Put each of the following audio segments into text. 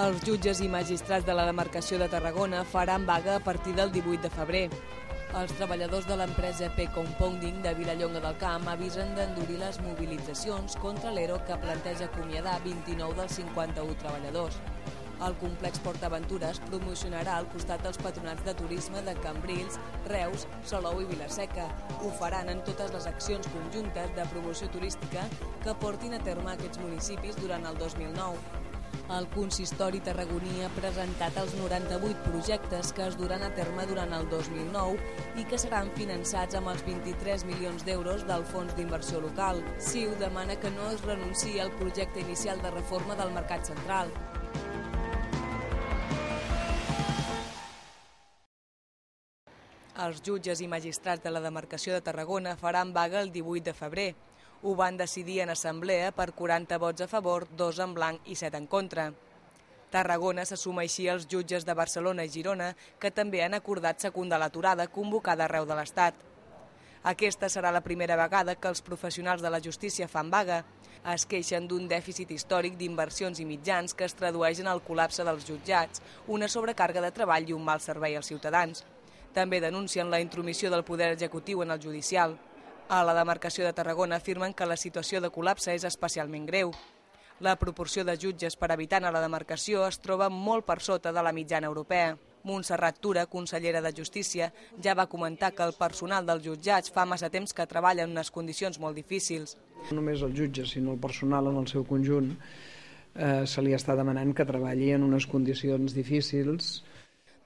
Els jutges i magistrats de la demarcació de Tarragona faran vaga a partir del 18 de febrer. Els treballadors de l'empresa EP Compounding de Vilallonga del Camp avisen d'endurir les mobilitzacions contra l'ERO que planteja acomiadar 29 dels 51 treballadors. El complex PortAventures promocionarà al costat dels patronats de turisme de Cambrils, Reus, Salou i Vila-seca. Ho faran en totes les accions conjuntes de promoció turística que portin a terme aquests municipis durant el 2009. El consistori tarragoní ha presentat els 98 projectes que es duran a terme durant el 2009 i que seran finançats amb els 23 milions d'euros del Fons d'Inversió Local. CiU demana que no es renunciï al projecte inicial de reforma del Mercat Central. Els jutges i magistrats de la demarcació de Tarragona faran vaga el 18 de febrer. Ho van decidir en assemblea per 40 vots a favor, 2 en blanc i 7 en contra. Tarragona se suma així als jutges de Barcelona i Girona, que també han acordat secundar l'aturada convocada arreu de l'Estat. Aquesta serà la primera vegada que els professionals de la justícia fan vaga. Es queixen d'un dèficit històric d'inversions i mitjans que es tradueix en el col·lapse dels jutjats, una sobrecàrrega de treball i un mal servei als ciutadans. També denuncien la intromissió del poder executiu en el judicial. A la demarcació de Tarragona afirmen que la situació de col·lapse és especialment greu. La proporció de jutges per habitant a la demarcació es troba molt per sota de la mitjana europea. Montserrat Tura, consellera de Justícia, ja va comentar que el personal dels jutjats fa massa temps que treballa en unes condicions molt difícils. No només el jutge, sinó el personal en el seu conjunt se li està demanant que treballi en unes condicions difícils.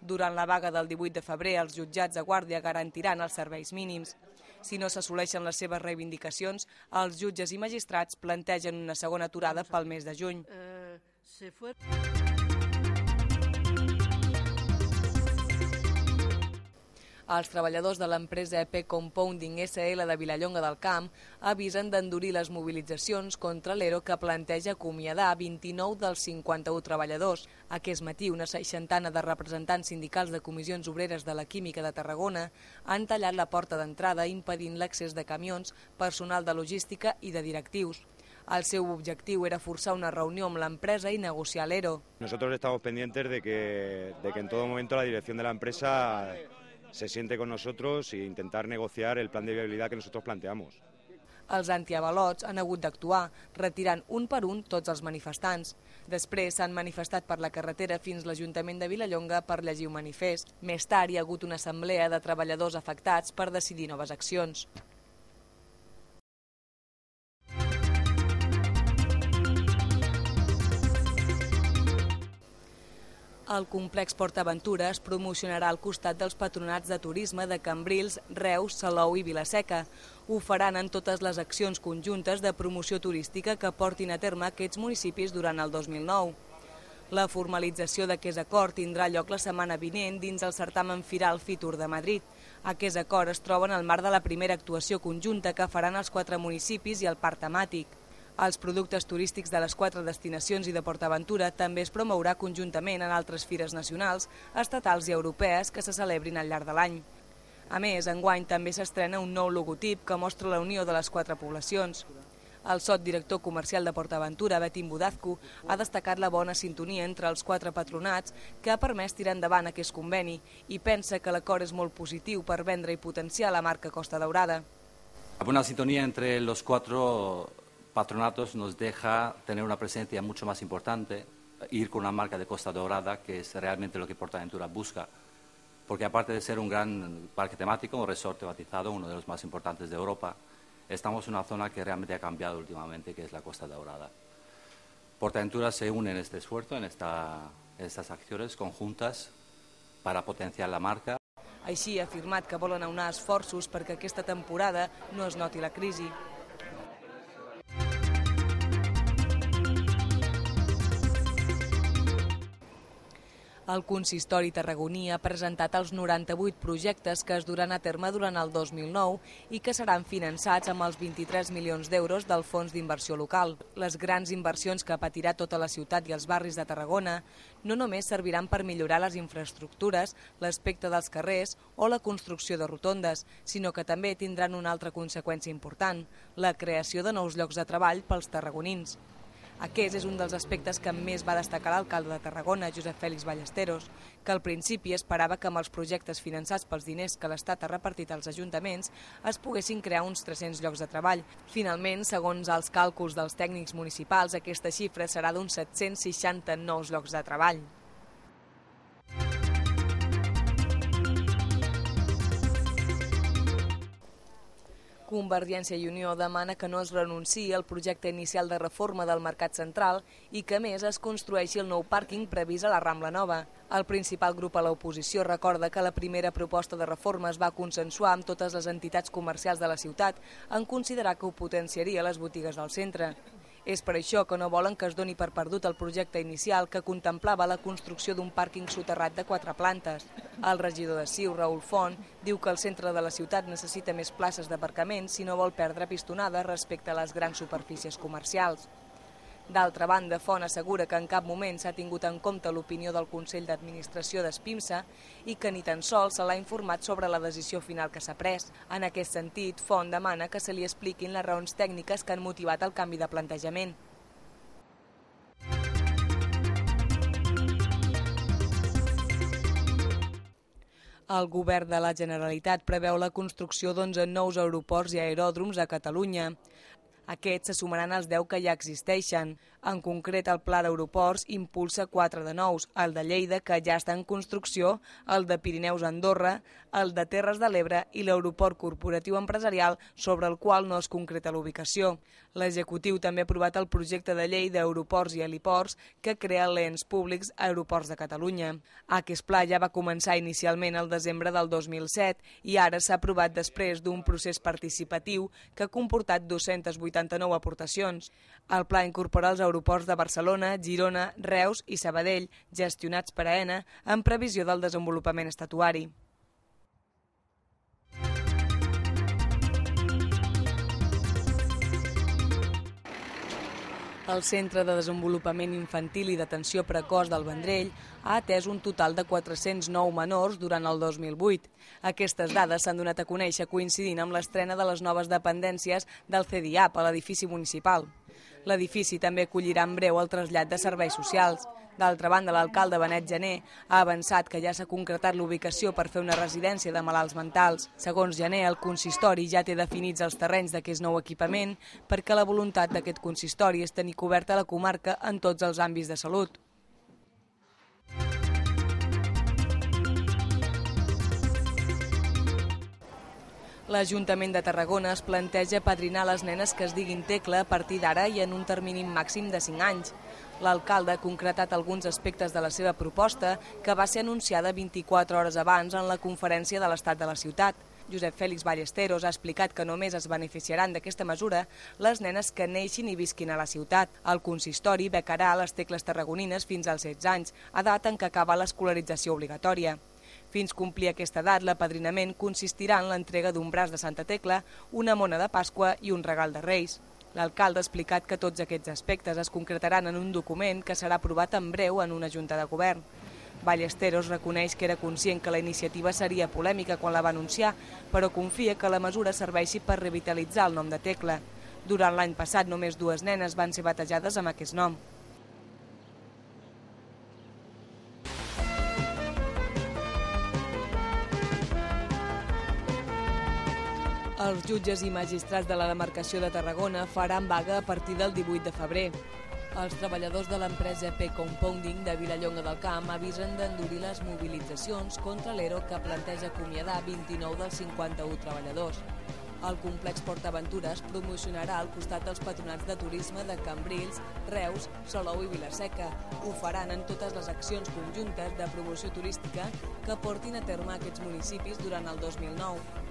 Durant la vaga del 18 de febrer, els jutjats de guàrdia garantiran els serveis mínims. Si no s'assoleixen les seves reivindicacions, els jutges i magistrats plantegen una segona aturada pel mes de juny. Els treballadors de l'empresa EP Compounding SL de Vilallonga del Camp avisen d'endurir les mobilitzacions contra l'ERO que planteja acomiadar 29 dels 51 treballadors. Aquest matí, una 60 de representants sindicals de comissions obreres de la Química de Tarragona han tallat la porta d'entrada impedint l'accés de camions, personal de logística i de directius. El seu objectiu era forçar una reunió amb l'empresa i negociar l'ERO. Nosotros estamos pendientes de que en todo momento la dirección de la empresa se siente con nosotros e intentar negociar el plan de viabilidad que nosotros planteamos. Els antiavalots han hagut d'actuar, retirant un per un tots els manifestants. Després s'han manifestat per la carretera fins a l'Ajuntament de Vilallonga per llegir un manifest. Més tard hi ha hagut una assemblea de treballadors afectats per decidir noves accions. El complex PortAventures promocionarà al costat dels patronats de turisme de Cambrils, Reus, Salou i Vila-seca. Ho faran en totes les accions conjuntes de promoció turística que portin a terme aquests municipis durant el 2009. La formalització d'aquest acord tindrà lloc la setmana vinent dins el certamen Firal Fitur de Madrid. Aquest acord es troba en el marc de la primera actuació conjunta que faran els 4 municipis i el parc temàtic. Els productes turístics de les 4 destinacions i de PortAventura també es promourà conjuntament en altres fires nacionals, estatals i europees que se celebrin al llarg de l'any. A més, enguany també s'estrena un nou logotip que mostra la unió de les 4 poblacions. El sotdirector comercial de PortAventura, Betim Budazcu, ha destacat la bona sintonia entre els 4 patronats que ha permès tirar endavant aquest conveni i pensa que l'acord és molt positiu per vendre i potenciar la marca Costa Daurada. La buena sintonía entre los 4 patronatos nos deja tener una presencia mucho más importante, ir con una marca de Costa Dorada, que es realmente lo que PortAventura busca, porque aparte de ser un gran parque temático, un resort tematizado, uno de los más importantes de Europa, estamos en una zona que realmente ha cambiado últimamente, que es la Costa Daurada. PortAventura se une en este esfuerzo, en estas acciones conjuntas para potenciar la marca. Així ha afirmat que volen aunar esforços perquè aquesta temporada no es noti la crisi. El consistori tarragoní ha presentat els 98 projectes que es duran a terme durant el 2009 i que seran finançats amb els 23 milions d'euros del Fons d'Inversió Local. Les grans inversions que patirà tota la ciutat i els barris de Tarragona no només serviran per millorar les infraestructures, l'aspecte dels carrers o la construcció de rotondes, sinó que també tindran una altra conseqüència important, la creació de nous llocs de treball pels tarragonins. Aquest és un dels aspectes que més va destacar l'alcalde de Tarragona, Josep Fèlix Ballesteros, que al principi esperava que amb els projectes finançats pels diners que l'Estat ha repartit als ajuntaments es poguessin crear uns 300 llocs de treball. Finalment, segons els càlculs dels tècnics municipals, aquesta xifra serà d'uns 760 nous llocs de treball. Convergència i Unió demana que no es renunciï al projecte inicial de reforma del Mercat Central i que, a més, es construeixi el nou pàrquing previst a la Rambla Nova. El principal grup a l'oposició recorda que la primera proposta de reforma es va consensuar amb totes les entitats comercials de la ciutat en considerar que ho potenciaria les botigues del centre. És per això que no volen que es doni per perdut el projecte inicial que contemplava la construcció d'un pàrquing soterrat de 4 plantes. El regidor de CiU, Raül Font, diu que el centre de la ciutat necessita més places d'aparcament si no vol perdre pistonada respecte a les grans superfícies comercials. D'altra banda, Font assegura que en cap moment s'ha tingut en compte l'opinió del Consell d'Administració d'Espimsa i que ni tan sols se l'ha informat sobre la decisió final que s'ha pres. En aquest sentit, Font demana que se li expliquin les raons tècniques que han motivat el canvi de plantejament. El govern de la Generalitat preveu la construcció d'11 nous aeroports i aeròdroms a Catalunya. Aquests se sumaran als 10 que ja existeixen. En concret, el Pla d'Aeroports impulsa 4 de nous, el de Lleida, que ja està en construcció, el de Pirineus a Andorra, el de Terres de l'Ebre i l'aeroport corporatiu empresarial, sobre el qual no es concreta l'ubicació. L'executiu també ha aprovat el projecte de llei d'aeroports i heliports que crea l'ens públics Aeroports de Catalunya. Aquest pla ja va començar inicialment el desembre del 2007 i ara s'ha aprovat després d'un procés participatiu que ha comportat 289 aportacions. El pla incorpora els aeroports de Barcelona, Girona, Reus i Sabadell, gestionats per AENA, en previsió del desenvolupament estatutari. El Centre de Desenvolupament Infantil i d'Atenció Precoç del Vendrell ha atès un total de 409 menors durant el 2008. Aquestes dades s'han donat a conèixer coincidint amb l'estrena de les noves dependències del CEDIAP a l'edifici municipal. L'edifici també acollirà en breu el trasllat de serveis socials. D'altra banda, l'alcalde Benet Gener ha avançat que ja s'ha concretat l'ubicació per fer una residència de malalts mentals. Segons Gener, el consistori ja té definits els terrenys d'aquest nou equipament perquè la voluntat d'aquest consistori és tenir coberta la comarca en tots els àmbits de salut. L'Ajuntament de Tarragona es planteja apadrinar les nenes que es diguin Tecla a partir d'ara i en un termini màxim de 5 anys. L'alcalde ha concretat alguns aspectes de la seva proposta que va ser anunciada 24 hores abans en la conferència de l'Estat de la ciutat. Josep Fèlix Ballesteros ha explicat que només es beneficiaran d'aquesta mesura les nenes que neixin i visquin a la ciutat. El consistori becarà les Tecles tarragonines fins als 16 anys, edat en què acaba l'escolarització obligatòria. Fins complir aquesta edat, l'apadrinament consistirà en l'entrega d'un braç de Santa Tecla, una mona de Pasqua i un regal de Reis. L'alcalde ha explicat que tots aquests aspectes es concretaran en un document que serà aprovat en breu en una junta de govern. Ballesteros reconeix que era conscient que la iniciativa seria polèmica quan la va anunciar, però confia que la mesura serveixi per revitalitzar el nom de Tecla. Durant l'any passat, només 2 nenes van ser batejades amb aquest nom. Els jutges i magistrats de la demarcació de Tarragona faran vaga a partir del 18 de febrer. Els treballadors de l'empresa EP Compounding de Vilallonga del Camp avisen d'endurir les mobilitzacions contra l'ERO que planteja acomiadar 29 dels 51 treballadors. El complex PortAventura es promocionarà al costat dels patronats de turisme de Cambrils, Reus, Salou i Vila-seca. Ho faran en totes les accions conjuntes de promoció turística que portin a terme aquests municipis durant el 2009.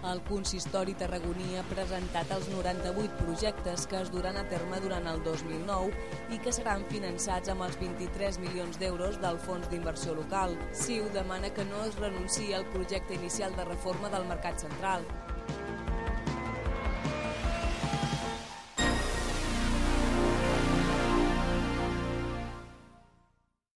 El consistori tarragoní ha presentat els 98 projectes que es duran a terme durant el 2009 i que seran finançats amb els 23 milions d'euros del Fons d'Inversió Local. CiU demana que no es renunciï al projecte inicial de reforma del Mercat Central.